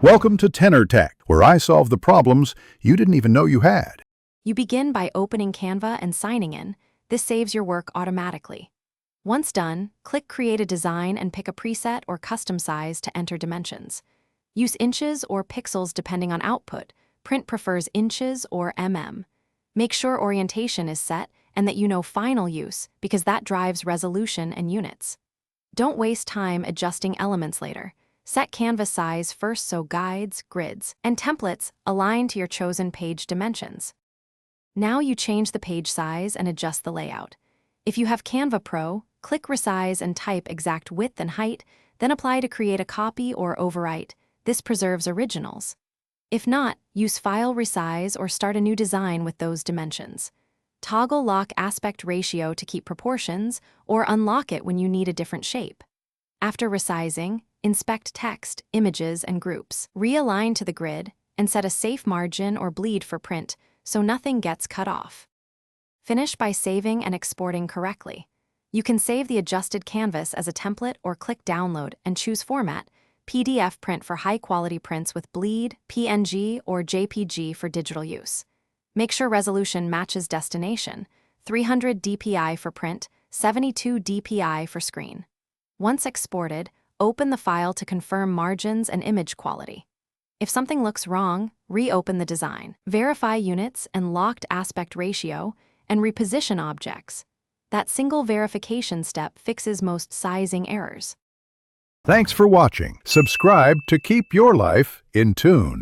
Welcome to Tenor Tech, where I solve the problems you didn't even know you had. You begin by opening Canva and signing in. This saves your work automatically. Once done, click Create a Design and pick a preset or custom size to enter dimensions. Use inches or pixels depending on output. Print prefers inches or mm. Make sure orientation is set and that you know final use because that drives resolution and units. Don't waste time adjusting elements later. Set canvas size first so guides, grids, and templates align to your chosen page dimensions. Now you change the page size and adjust the layout. If you have Canva Pro, click Resize and type exact width and height, then apply to create a copy or overwrite. This preserves originals. If not, use File Resize or start a new design with those dimensions. Toggle lock aspect ratio to keep proportions or unlock it when you need a different shape. After resizing, inspect text, images, and groups. Realign to the grid and set a safe margin or bleed for print so nothing gets cut off. Finish by saving and exporting correctly. You can save the adjusted canvas as a template or click Download and choose Format, PDF print for high-quality prints with bleed, PNG, or JPG for digital use. Make sure resolution matches destination, 300 dpi for print, 72 dpi for screen. Once exported, open the file to confirm margins and image quality. If something looks wrong, reopen the design. Verify units and locked aspect ratio, and reposition objects. That single verification step fixes most sizing errors. Thanks for watching. Subscribe to keep your life in tune.